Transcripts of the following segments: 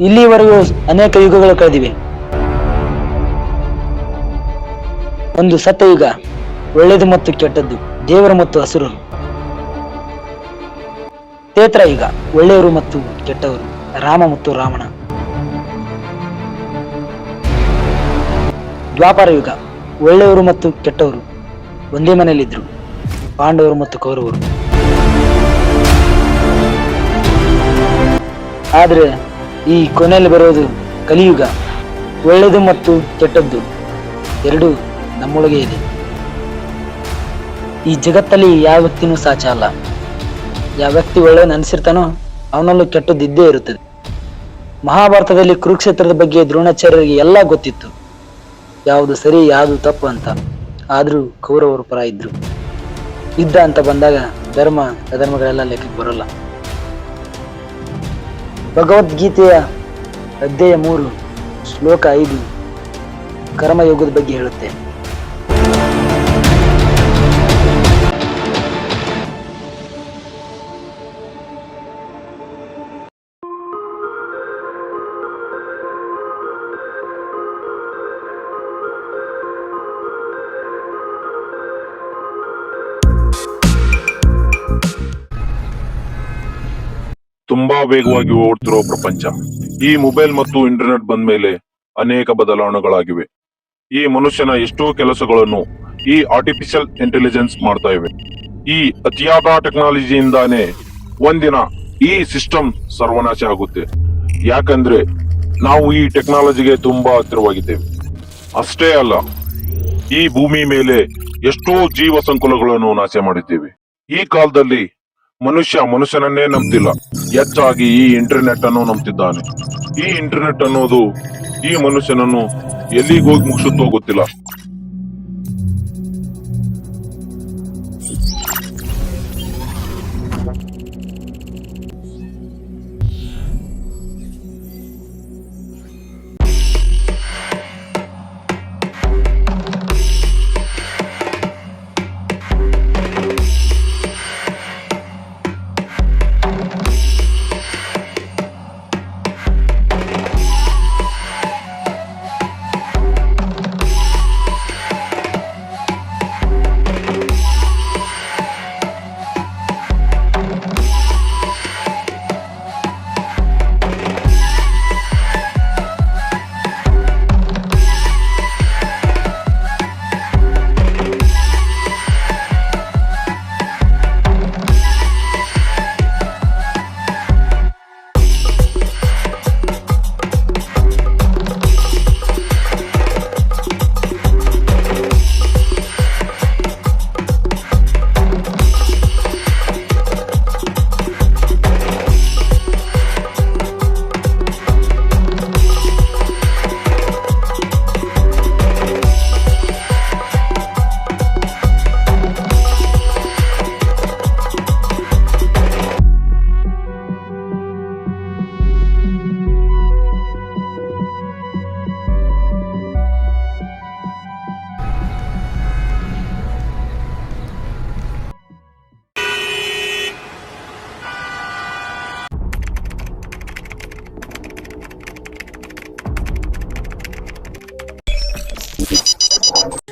ಇಲ್ಲಿವರೆಗೂ ಅನೇಕ ಯುಗಗಳು ಕಳೆದಿವೆ. ಒಂದು ಸತ್ಯಯುಗ, ಒಳ್ಳೆಯದು ಮತ್ತು ಕೆಟ್ಟದ್ದು, ದೇವರು ಮತ್ತು ಹಸುರರು. ತ್ರೇತಾಯುಗ, ಒಳ್ಳೆಯವರು ಮತ್ತು ಕೆಟ್ಟವರು, ರಾಮ ಮತ್ತು ರಾವಣ. ದ್ವಾಪರ ಯುಗ, ಒಳ್ಳೆಯವರು ಮತ್ತು ಕೆಟ್ಟವರು ಒಂದೇ ಮನೆಯಲ್ಲಿದ್ದರು, ಪಾಂಡವರು ಮತ್ತು ಕೌರವರು. ಆದ್ರೆ ಈ ಕೊನೆಯಲ್ಲಿ ಬರೋದು ಕಲಿಯುಗ, ಒಳ್ಳೆಯದು ಮತ್ತು ಕೆಟ್ಟದ್ದು ಎರಡೂ ನಮ್ಮೊಳಗೆ ಇದೆ. ಈ ಜಗತ್ತಲ್ಲಿ ಯಾವ ವ್ಯಕ್ತಿನೂ ಸಾಚ ಅಲ್ಲ. ಯಾವ ವ್ಯಕ್ತಿ ಒಳ್ಳೆಯದು ಅನಿಸಿರ್ತಾನೋ ಅವನಲ್ಲೂ ಕೆಟ್ಟದ್ದಿದ್ದೇ ಇರುತ್ತದೆ. ಮಹಾಭಾರತದಲ್ಲಿ ಕುರುಕ್ಷೇತ್ರದ ಬಗ್ಗೆ ದ್ರೋಣಾಚಾರ್ಯರಿಗೆ ಎಲ್ಲ ಗೊತ್ತಿತ್ತು, ಯಾವುದು ಸರಿ ಯಾವುದು ತಪ್ಪು ಅಂತ. ಆದ್ರೂ ಕೌರವರು ಪರ ಇದ್ರು. ಯುದ್ಧ ಅಂತ ಬಂದಾಗ ಧರ್ಮ ಅಧರ್ಮಗಳೆಲ್ಲ ಲೆಕ್ಕಕ್ಕೆ ಬರೋಲ್ಲ. ಭಗವದ್ಗೀತೆಯ ಅಧ್ಯಾಯ 3 ಶ್ಲೋಕ 5 ಕರ್ಮಯೋಗದ ಬಗ್ಗೆ ಹೇಳುತ್ತೆ. ತುಂಬಾ ವೇಗವಾಗಿ ಓಡ್ತಿರೋ ಪ್ರಪಂಚ. ಈ ಮೊಬೈಲ್ ಮತ್ತು ಇಂಟರ್ನೆಟ್ ಬಂದ ಮೇಲೆ ಅನೇಕ ಬದಲಾವಣೆಗಳಾಗಿವೆ. ಈ ಮನುಷ್ಯನ ಎಷ್ಟೋ ಕೆಲಸಗಳನ್ನು ಈ ಆರ್ಟಿಫಿಷಿಯಲ್ ಇಂಟೆಲಿಜೆನ್ಸ್ ಮಾಡ್ತಾ ಇವೆ. ಈ ಅತಿಯಾದ ಟೆಕ್ನಾಲಜಿಯಿಂದಾನೇ ಒಂದಿನ ಈ ಸಿಸ್ಟಮ್ ಸರ್ವನಾಶ ಆಗುತ್ತೆ. ಯಾಕಂದ್ರೆ ನಾವು ಈ ಟೆಕ್ನಾಲಜಿಗೆ ತುಂಬಾ ಹತ್ತಿರವಾಗಿದ್ದೇವೆ. ಅಷ್ಟೇ ಅಲ್ಲ, ಈ ಭೂಮಿ ಮೇಲೆ ಎಷ್ಟೋ ಜೀವ ಸಂಕುಲಗಳನ್ನು ನಾಶ ಮಾಡಿದ್ದೇವೆ. ಈ ಕಾಲದಲ್ಲಿ ಮನುಷ್ಯನನ್ನೇ ನಂಬ್ತಿಲ್ಲ, ಹೆಚ್ಚಾಗಿ ಈ ಇಂಟರ್ನೆಟ್ ಅನ್ನು ನಂಬ್ತಿದ್ದಾನೆ. ಈ ಇಂಟರ್ನೆಟ್ ಅನ್ನೋದು ಈ ಮನುಷ್ಯನನ್ನು ಎಲ್ಲಿಗೋಗಿ ಮುಗಿಸುತ್ತೋ ಗೊತ್ತಿಲ್ಲ.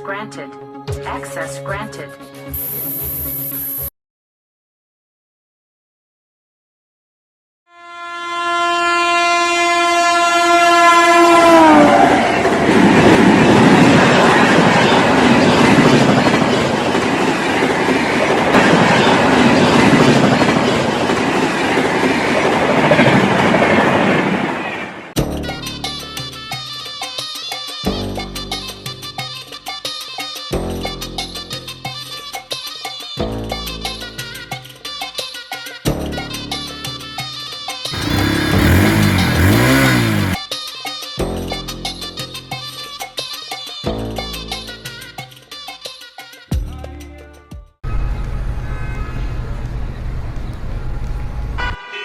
Granted. Access granted.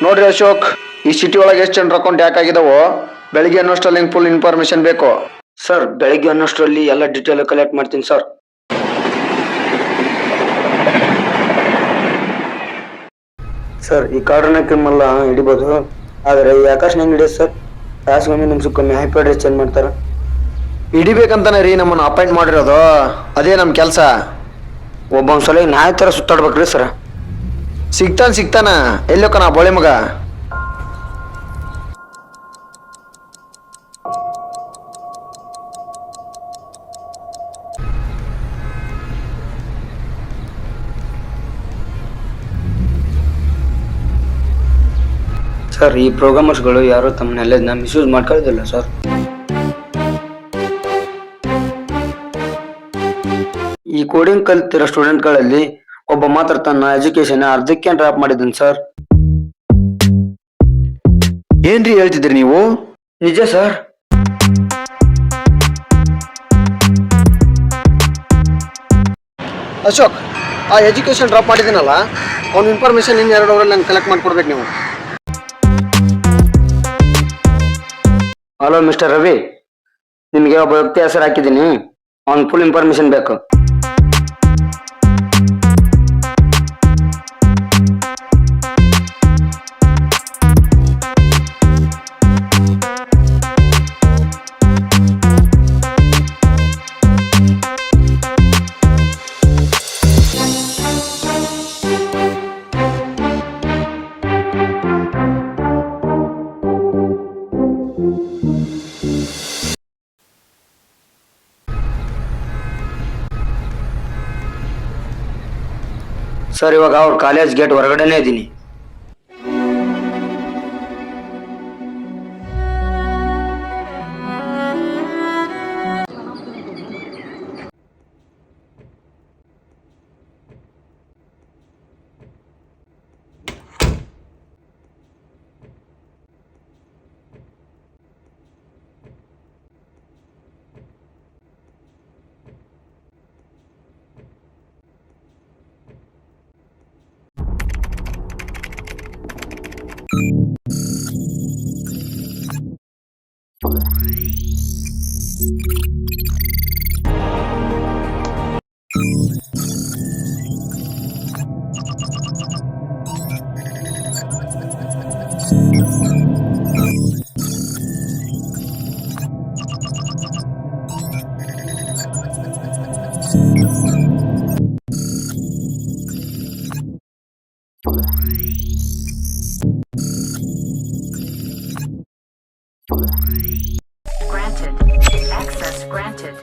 ನೋಡ್ರಿ ಅಶೋಕ್, ಈ ಸಿಟಿ ಒಳಗೆ ಎಷ್ಟು ಜನರ ಅಕೌಂಟ್ ಹ್ಯಾಕ್ ಆಗಿದಾವೋ ಬೆಳಿಗ್ಗೆ ಅನ್ನೋಷ್ಟರಲ್ಲಿ ಫುಲ್ ಇನ್ಫಾರ್ಮೇಶನ್ ಬೇಕು. ಸರ್, ಬೆಳಿಗ್ಗೆ ಅನ್ನೋಷ್ಟರಲ್ಲಿ ಎಲ್ಲ ಡೀಟೇಲ್ ಕಲೆಕ್ಟ್ ಮಾಡ್ತೀನಿ ಸರ್. ಸರ್ ಈ ಕಾಡ್ರನ್ನ ಕ್ರಿಮಿನಲ್ ಹಿಡಿಬೋದು, ಆದರೆ ಈ ಆಕಾಶ್ ಹೆಂಗ್ ಹಿಡಿಯೋದು ಸರ್? ತಾಸ್ಗೊಮ್ಮೆ ನಿಮಿಷಕ್ಕೊಮ್ಮೆ ಹೈಪರ್ ಅಡ್ರೆಸ್ ಚೇಂಜ್ ಮಾಡ್ತಾರೆ. ಹಿಡಿಬೇಕಂತಾನೆ ರೀ ನಮ್ಮನ್ನು ಅಪಾಯಿಂಟ್ ಮಾಡಿರೋದು, ಅದೇ ನಮ್ಮ ಕೆಲಸ. ಒಬ್ಬೊಂದ್ಸಲ ನಾಯಿ ಥರ ಸುತ್ತಾಡ್ಬೇಕ್ರಿ ಸರ್. ಸಿಗ್ತಾನ ಎಲ್ಲೋಕನ ಬೋಳೆ ಮಗ. ಸರ್ ಈ ಪ್ರೋಗ್ರಾಮರ್ಸ್ಗಳು ಯಾರು ತಮ್ಮ ನಾಲೆಜ್ನ ಮಿಸ್ಯೂಸ್ ಮಾಡ್ಕೊಳ್ಳೋದಿಲ್ಲ ಸರ್. ಈ ಕೋಡಿಂಗ್ ಕಲಿತಿರೋ ಸ್ಟೂಡೆಂಟ್ಗಳಲ್ಲಿ ಒಬ್ಬ ಮಾತ್ರ ತನ್ನ ಎಜುಕೇಶನ್ ಅರ್ಧಕ್ಕೆ ಡ್ರಾಪ್ ಮಾಡಿದ್ದಾನೆ ಸರ್. ಏನ್ರಿ ಹೇಳ್ತಿದ್ರಿ ನೀವು? ನಿಜ ಸರ್. ಅಶೋಕ್, ಆ ಎಜುಕೇಶನ್ ಡ್ರಾಪ್ ಮಾಡಿದ್ದೀನಲ್ಲ, ಅವ್ನ ಇನ್ಫಾರ್ಮೇಶನ್ ಇನ್ನು 2 ಅವರಲ್ಲಿ ನಂಗೆ ಕಲೆಕ್ಟ್ ಮಾಡ್ಕೊಡ್ಬೇಕು ನೀವು. ಹಲೋ ಮಿಸ್ಟರ್ ರವಿ, ನಿಮಗೆ ಒಬ್ಬ ವ್ಯಕ್ತಿ ಹೆಸರು ಹಾಕಿದ್ದೀನಿ, ಅವ್ನ ಫುಲ್ ಇನ್ಫಾರ್ಮೇಶನ್ ಬೇಕು. ಸರ್ ಇವಾಗ ಅವ್ರ ಕಾಲೇಜ್ ಗೇಟ್ ಹೊರಗಡೆನೇ ಇದ್ದೀನಿ. Granted. Access granted.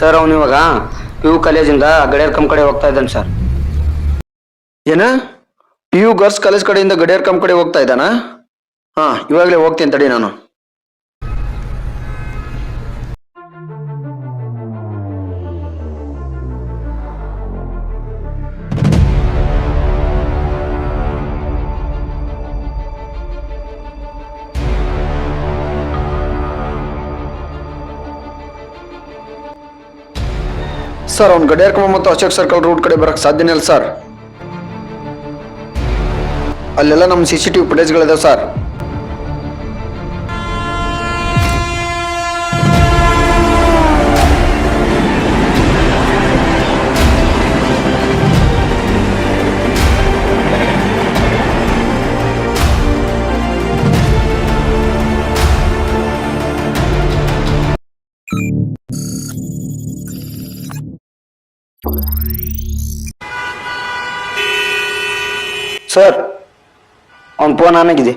ಸರ್ ಅವನು ಇವಾಗ PU ಕಾಲೇಜಿಂದ ಗಡಿಯಾರ್ ಕಮ್ ಕಡೆ ಹೋಗ್ತಾ ಇದ್ದಾನೆ ಸರ್. ಏನ PU ಗರ್ಲ್ಸ್ ಕಾಲೇಜ್ ಕಡೆಯಿಂದ ಗಡಿಯಾರ್ ಕಮ್ ಕಡೆ ಹೋಗ್ತಾ ಇದ್ದಾನಾ? ಹಾ, ಇವಾಗಲೇ ಹೋಗ್ತೀನಿ ತಡಿ ನಾನು. ಸರ್ ಅವ್ನು ಗಡಿಯಾರ್ಕಮ್ಮ ಮತ್ತು ಅಶೋಕ್ ಸರ್ಕಲ್ ರೂಟ್ ಕಡೆ ಬರಕ್ಕೆ ಸಾಧ್ಯನೇ ಇಲ್ಲ ಸರ್. ಅಲ್ಲೆಲ್ಲ ನಮ್ಮ CCTV ಫುಟೇಜ್ಗಳಿದಾವೆ ಸರ್. ಸರ್ ಅವ್ನ ಫೋನ್ ಆನ್ ಆಗಿದೆ.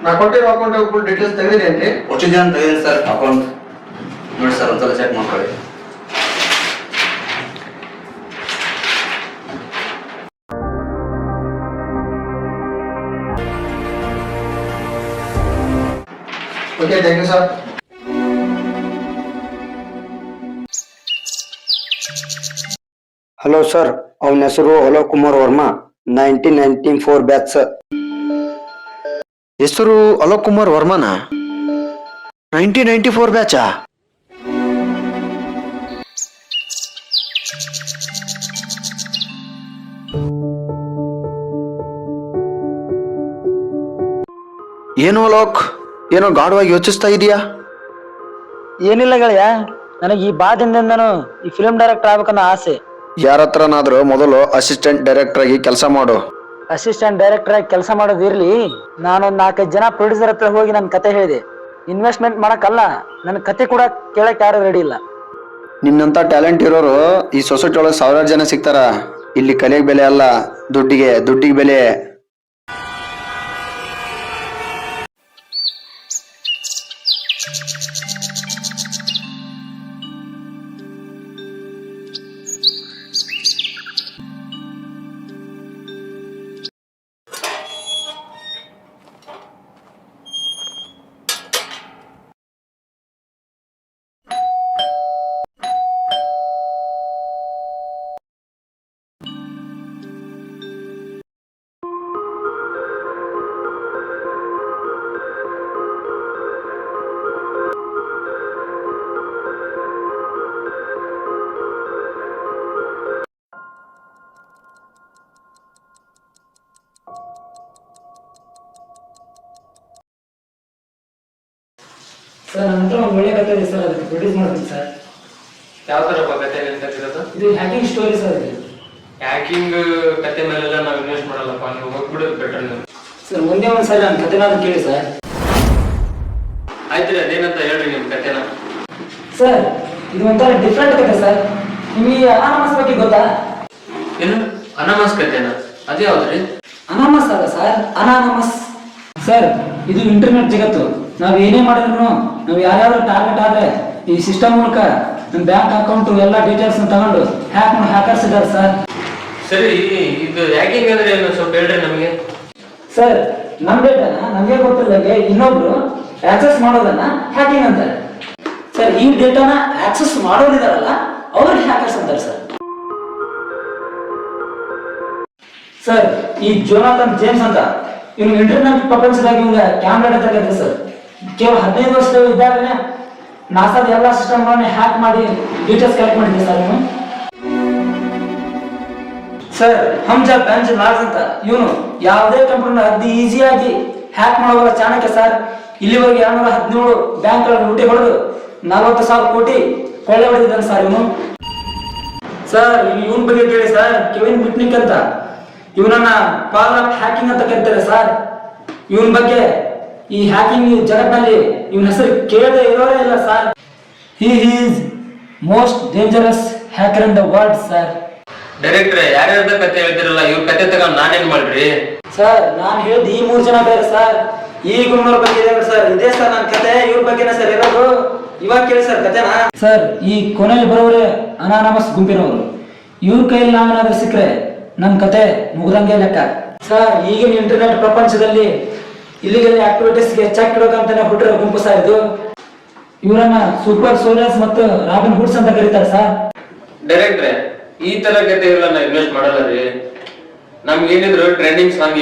ನಾ ಕೊಟ್ಟಿರೋ ಅಕೌಂಟ್ ಫುಲ್ ಡೀಟೇಲ್ಸ್ ತೆಗೆದಿರೇನ್ರಿ? ಒಟ್ಟಿಗೆ ತೆಗೆದಿದೆ ಸರ್ ಅಕೌಂಟ್. ನೋಡಿ ಸರ್ ಒಂದ್ಸಲ ಚೆಕ್ ಮಾಡ್ಕೊಳ್ಳಿ. Okay, thank you sir. Hello sir, ಅವನ ಹೆಸರು ಅಲೋಕ್ ಕುಮಾರ್ ವರ್ಮಾ, 1994 ಬ್ಯಾಚ್ ಸರ್. ಹೆಸರು ಅಲೋಕ್ ಕುಮಾರ್ ವರ್ಮನ? 1994 ಬ್ಯಾಚಾ? ಏನು ಅಲೋಕ್, ಏನೋ ಗಾಢವಾಗಿ ಯೋಚಿಸ್ತಾ ಇದೀಯಾ? ಏನಿಲ್ಲ ಗೆಳೆಯ, ನನಗೆ ಈ ಬಾದಿಂದನೂ ಈ ಫಿಲ್ಮ್ ಡೈರೆಕ್ಟರ್ ಆಗ್ಬೇಕನ್ನೋ ಆಸೆ. ಯಾರ ಹತ್ರನಾದ್ರೂ ಮೊದಲು ಅಸಿಸ್ಟೆಂಟ್ ಡೈರೆಕ್ಟರ್ ಆಗಿ ಕೆಲಸ ಮಾಡು. ಅಸಿಸ್ಟೆಂಟ್ ಡೈರೆಕ್ಟರ್ ಆಗಿ ಕೆಲಸ ಮಾಡೋದಿರ್ಲಿ, ನಾನೊಂದ್ 4-5 ಜನ ಪ್ರೊಡ್ಯೂಸರ್ ಹತ್ರ ಹೋಗಿ ನನ್ನ ಕತೆ ಹೇಳಿದೆ. ಇನ್ವೆಸ್ಟ್ಮೆಂಟ್ ಮಾಡಕ್ಕಲ್ಲ, ನನ್ನ ಕತೆ ಕೂಡ ಕೇಳಕ್ ಯಾರು ರೆಡಿ ಇಲ್ಲ. ನಿನ್ನಂತ ಟ್ಯಾಲೆಂಟ್ ಇರೋರು ಈ ಸೊಸೈಟಿ ಒಳಗೆ ಸಾವಿರಾರು ಜನ ಸಿಗ್ತಾರ. ಇಲ್ಲಿ ಕಲೆಗೆ ಬೆಲೆ ಅಲ್ಲ, ದುಡ್ಡಿಗೆ ಬೆಲೆ. ಸರ್, ನನ್ನ ಹತ್ರ ಒಂದು ಒಳ್ಳೆ ಕತೆ ಇದೆ ಸರ್, ಅದಕ್ಕೆ ಪ್ರೊಡ್ಯೂಸ್ ಮಾಡ್ತೀನಿ ಸರ್. ಯಾವ ತರ ಕತೆ ಕತ್ತಿರೋದು? ಇದು ಹ್ಯಾಕಿಂಗ್ ಸ್ಟೋರಿ ಸರ್. ಇದು ಹ್ಯಾಕಿಂಗ್ ಕತೆ ಮೇಲೆಲ್ಲ ನಾವು ಇನ್ವೆಸ್ಟ್ ಮಾಡಲ್ಲಪ್ಪ, ನೀವು ಹೋಗ್ಬಿಡೋದು ಬೆಟರ್. ನೀವು ಸರ್ ಒಂದೇ ಒಂದು ಸರಿ ನನ್ನ ಕತೆನಾದ್ರು ಕೇಳಿ ಸರ್. ಆಯ್ತು, ಅದೇನಂತ ಹೇಳ್ರಿ ನಿಮ್ ಕತೆನ. ಸರ್, ಇದು ಒಂಥರ ಡಿಫ್ರೆಂಟ್ ಕತೆ ಸರ್. ನಿಮಗೆ ಅನಾನಮಸ್ ಬಗ್ಗೆ ಗೊತ್ತಾ? ಏನು ಅನಾನಮಸ್ ಕತೆನ? ಅದೇ ಯಾವ್ದ್ರಿ? ಅನಾನಮಸ್ ಅಲ್ಲ ಸರ್, ಅನಾನಮಸ್. ಸರ್, ಇದು ಇಂಟರ್ನೆಟ್ ಜಗತ್ತು. ನಾವು ಏನೇ ಮಾಡಿದ್ರು, ನಾವು ಯಾರ್ಯಾರು ಟಾರ್ಗೆಟ್ ಆದ್ರೆ ಈ ಸಿಸ್ಟಮ್ ಮೂಲಕ ನಮ್ಮ ಬ್ಯಾಂಕ್ ಅಕೌಂಟ್ ಎಲ್ಲ ಡೀಟೇಲ್ಸ್ ತಗೊಂಡು ಹ್ಯಾಕರ್ಸ್ ಇದ್ದಾರೆ ಸರ್. ಸರಿ, ಇದು ಹ್ಯಾಕಿಂಗ್ ಅಂದ್ರೆ ಏನು ಸ್ವಲ್ಪ ಹೇಳ್ರಿ ನಮಗೆ. ಸರ್, ನಮ್ಮ ಡೇಟಾನ ನಮಗೆ ಗೊತ್ತಿಲ್ಲದೆ ಇನ್ನೊಬ್ರು ಆಕ್ಸೆಸ್ ಮಾಡೋದನ್ನ ಹ್ಯಾಕಿಂಗ್ ಅಂತಾರೆ ಸರ್. ಈ ಡೇಟಾನ ಆಕ್ಸೆಸ್ ಮಾಡೋದಿದಾರಲ್ಲ ಅವ್ರಿಗೆ ಹ್ಯಾಕರ್ಸ್ ಅಂತಾರೆ ಸರ್. ಸರ್, ಈ ಜೋನಾಥನ್ ಜೇಮ್ಸ್ ಅಂತ ಇವನು ಇಂಟರ್ನೆಟ್ ಪ್ರಪಂಚದಾಗ ಇವಾಗ ಕ್ಯಾಮ್ರಾ ಡೇಟಾ ಸರ್. ಕೇವಲ 15 ವರ್ಷ ಇದ್ದಾಗಲೇ ನಾಸಾದ ಎಲ್ಲ ಸಿಸ್ಟಮ್ಗಳನ್ನ ಹ್ಯಾಕ್ ಮಾಡಿ ಡೀಟೇಲ್ಸ್ ಕಲೆಕ್ಟ್ ಮಾಡಿದ್ದೆ ಸರ್ ಇವನು. ಸರ್, ಹಮ್ಜಾ ಬೆಂಜ್ ಲಾರ್ಜ್ ಅಂತ ಇವನು ಯಾವುದೇ ಕಂಪ್ನಿನ ಅತಿ ಈಸಿಯಾಗಿ ಹ್ಯಾಕ್ ಮಾಡುವ ಚಾಣಕ್ಯ ಸರ್. ಇಲ್ಲಿವರೆಗೆ 217 ಬ್ಯಾಂಕ್ಗಳ ಲೂಟಿ ಹೊಡೆದು 40,000 ಕೋಟಿ ಕೊಳ್ಳೆ ಹೊಡೆದಿದ್ದಾನೆ ಸರ್ ಇವನು. ಸರ್, ಇವನ್ ಬಗ್ಗೆ ಕೇಳಿ ಸರ್, ಕೆವಿನ್ ಬಿಟ್ನಿಕ್ ಅಂತ. ಇವನನ್ನ ಫಾದರ್ ಆಫ್ ಹ್ಯಾಕಿಂಗ್ ಅಂತ ಕರೀತಾರೆ ಸರ್. ಇವನ್ ಬಗ್ಗೆ ಈ ಹ್ಯಾಕಿಂಗ್ ಜಗತ್ತಿನಲ್ಲಿ ಇವನ ಹೆಸರು ಕೇಳದೆ ಇರೋರೇ ಇಲ್ಲ sir. He is most dangerous hacker in the world sir. ಡೈರೆಕ್ಟ್ರೆ, ಯಾರ್ಯಾರ್ದ ಕತೆ ಹೇಳ್ತಿರಲ್ಲ, ಇವ್ರ ಕತೆ ತಗೊಂಡು ನಾನೇನ್ ಮಾಡ್ರಿ? ಸರ್, ನಾನು ಹೇಳಿದ ಈ 3 ಜನ ಬೇರೆ ಸರ್. ಈ ಗುಮ್ನವ್ರ ಬಗ್ಗೆ ಇದೆ ಸರ್, ಇದೇ ಸರ್ ನನ್ನ ಕತೆ. ಇವ್ರ ಬಗ್ಗೆನೇ ಸರ್ ಇರೋದು. ಇವಾಗ ಕೇಳಿ ಸರ್ ಕತೆನಾ. ಸರ್, ಈ ಕೊನೆಯಲ್ಲಿ ಬರೋರೇ ಅನಾನಮಸ್ ಗುಂಪಿನವರು. ಇವ್ರ ಕೈಯಲ್ಲಿ ನಾವೇನಾದ್ರೂ ಸಿಕ್ಕರೆ ನನ್ನ ಕತೆ ಮುಗ್ದಂಗೆ ಲೆಕ್ಕ ಸರ್. ಈಗಿನ ಇಂಟರ್ನೆಟ್ ಪ್ರಪಂಚದಲ್ಲಿ ಇಲ್ಲಿಗಲ್ ಆಕ್ಟಿವಿಟೀಸ್ಗೆ ಚೆಕ್ ಇಡೋಕಂತಾನೆ ಹುಟ್ಟಿರೋ ಗುಂಪು ಸರ್ ಇದು. ಇವರನ್ನ ಸೂಪರ್ ಸೋಲ್ಜರ್ಸ್ ಮತ್ತು ರಾಬಿನ್ ಹುಡ್ಸ್ ಅಂತ ಕರೀತಾರೆ ಸರ್. ಡೈರೆಕ್ಟ್ರೆ, ಈ ತರ ಕತೆ ಎಲ್ಲ ನಾ ಇನ್ವೆಸ್ಟ್ ಮಾಡಲ್ಲ ರೀ. ನಮ್ಗೆ ಏನಿದ್ರು ಟ್ರೆಂಡಿಂಗ್ ಸಾಂಗ್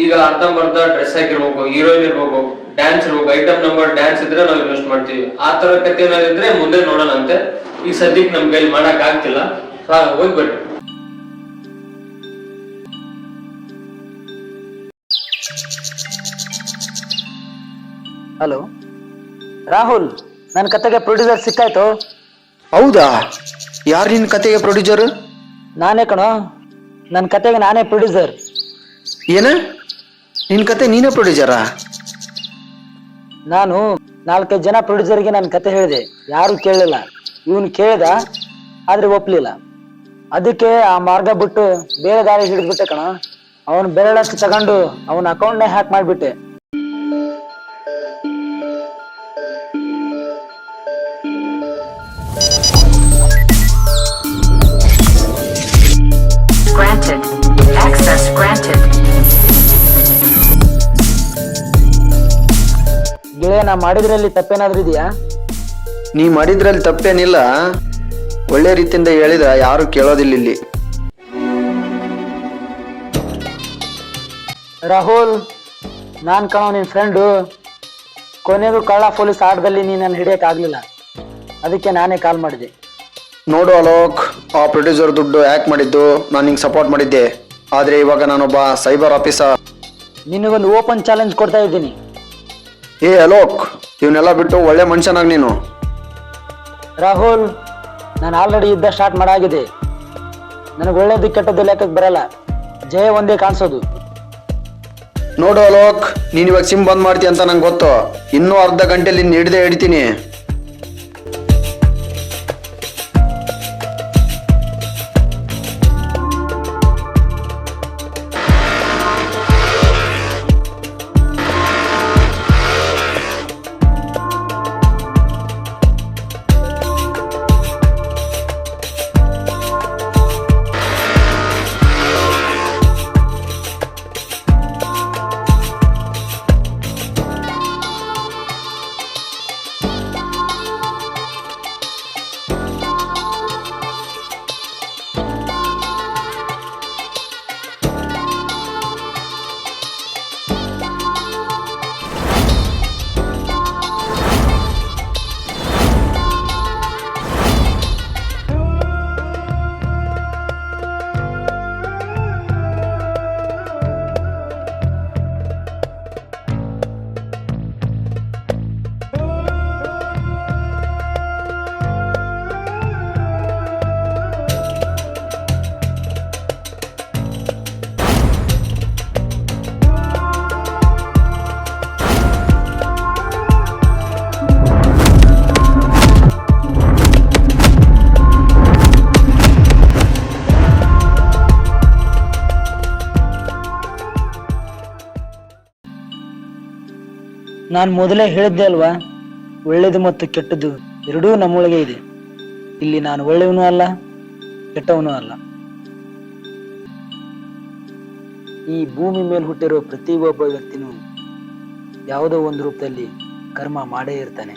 ಈಗ ಅರ್ಧಂಬರ್ಧ ಡ್ರೆಸ್ ಹಾಕಿರ್ಬೇಕು, ಹೀರೋಯಿನ್ ಇರ್ಬೇಕು, ಡ್ಯಾನ್ಸ್ ಇರ್ಬೇಕು, ಐಟಮ್ ನಂಬರ್ ಡ್ಯಾನ್ಸ್ ಇದ್ರೆ ನಾವು ಇನ್ವೆಸ್ಟ್ ಮಾಡ್ತೀವಿ. ಆ ತರ ಕತೆ ಏನಾದಿದ್ರೆ ಮುಂದೆ ನೋಡೋಣ ಅಂತೆ. ಈ ಸದ್ಯಕ್ಕೆ ನಮ್ ಕೈಲಿ ಮಾಡಕ್ ಆಗ್ತಿಲ್ಲ, ಹೋಗ್ಬೇಡಿ. ಹಲೋ ರಾಹುಲ್, ನನ್ನ ಕತೆಗೆ ಪ್ರೊಡ್ಯೂಸರ್ ಸಿಕ್ಕಾಯ್ತು. ಹೌದಾ? ಯಾರು ನಿನ್ನ ಕತೆಗೆ ಪ್ರೊಡ್ಯೂಸರ್? ನಾನೇ ಕಣೋ, ನನ್ನ ಕತೆಗೆ ನಾನೇ ಪ್ರೊಡ್ಯೂಸರ್. ಏನ? ನಿನ್ನ ಕತೆ ನೀನೇ ಪ್ರೊಡ್ಯೂಸರಾ? ನಾನು 4-5 ಜನ ಪ್ರೊಡ್ಯೂಸರ್ಗೆ ನನ್ನ ಕತೆ ಹೇಳಿದೆ, ಯಾರು ಕೇಳಲಿಲ್ಲ. ಇವನು ಕೇಳಿದ, ಆದ್ರೆ ಒಪ್ಲಿಲ್ಲ. ಅದಕ್ಕೆ ಆ ಮಾರ್ಗ ಬಿಟ್ಟು ಬೇರೆ ದಾರಿ ಹಿಡಿದ್ಬಿಟ್ಟೆ ಕಣ. ಅವನು ಬೆರಳಷ್ಟು ತಗೊಂಡು ಅವನ ಅಕೌಂಟ್ನೇ ಹ್ಯಾಕ್ ಮಾಡಿಬಿಟ್ಟೆ. Granted. Access granted. ಗೆಳೆಯ, ನಾ ಮಾಡಿದ್ರಲ್ಲಿ ತಪ್ಪೇನಾದ್ರೂ ಇದೆಯಾ? ನೀ ಮಾಡಿದ್ರಲ್ಲಿ ತಪ್ಪೇನಿಲ್ಲ. ಒಳ್ಳೆ ರೀತಿಯಿಂದ ಹೇಳಿದ ಯಾರು ಕೇಳೋದಿಲ್ಲ ಇಲ್ಲಿ. ರಾಹುಲ್, ನಾನ್ ಕಣೋ ನಿನ್ ಫ್ರೆಂಡು. ಕೊನೆಗೂ ಕಳ್ಳ ಪೊಲೀಸ್ ಆಟದಲ್ಲಿ ನೀ ನನ್ನ ಹಿಡಿಯಕ್ ಆಗ್ಲಿಲ್ಲ, ಅದಕ್ಕೆ ನಾನೇ ಕಾಲ್ ಮಾಡಿದೆ. ನೋಡು ಅಲೋಕ್, ಆ ಪ್ರೊಡ್ಯೂಸರ್ ದುಡ್ಡು ಹ್ಯಾಕ್ ಮಾಡಿದ್ದು ನಾನು ನಿಂಗೆ ಸಪೋರ್ಟ್ ಮಾಡಿದ್ದೆ. ಆದರೆ ಇವಾಗ ನಾನೊಬ್ಬ ಸೈಬರ್ ಆಫೀಸರ್. ನಿನಗೊಂದು ಓಪನ್ ಚಾಲೆಂಜ್ ಕೊಡ್ತಾ ಇದ್ದೀನಿ. ಏ ಅಲೋಕ್, ಇವನ್ನೆಲ್ಲ ಬಿಟ್ಟು ಒಳ್ಳೆ ಮನುಷ್ಯನಾಗ ನೀನು. ರಾಹುಲ್, ನಾನು ಆಲ್ರೆಡಿ ಯುದ್ಧ ಸ್ಟಾರ್ಟ್ ಮಾಡಾಗಿದೆ. ನನಗೆ ಒಳ್ಳೇದು ಕೆಟ್ಟದ್ದು ಲೆಕ್ಕಕ್ಕೆ ಬರಲ್ಲ, ಜಯ ಒಂದೇ ಕಾಣಿಸೋದು. ನೋಡು ಅಲೋಕ್, ನೀನ್ ಇವಾಗ ಸಿಮ್ ಬಂದ್ ಮಾಡ್ತೀಯ ಅಂತ ನಂಗೆ ಗೊತ್ತು. ಇನ್ನೂ ಅರ್ಧ ಗಂಟೆಲಿ ನಿನ್ನ ಹಿಡ್ದೇ ಹಿಡಿತೀನಿ. ನಾನು ಮೊದಲೇ ಹೇಳಿದ್ದೆ ಅಲ್ವಾ, ಒಳ್ಳೇದು ಮತ್ತು ಕೆಟ್ಟದ್ದು ಎರಡೂ ನಮ್ಮೊಳಗೆ ಇದೆ. ಇಲ್ಲಿ ನಾನು ಒಳ್ಳೆಯವನೂ ಅಲ್ಲ, ಕೆಟ್ಟವನೂ ಅಲ್ಲ. ಈ ಭೂಮಿ ಮೇಲೆ ಹುಟ್ಟಿರೋ ಪ್ರತಿಯೊಬ್ಬ ವ್ಯಕ್ತಿನೂ ಯಾವುದೋ ಒಂದು ರೂಪದಲ್ಲಿ ಕರ್ಮ ಮಾಡೇ ಇರ್ತಾನೆ.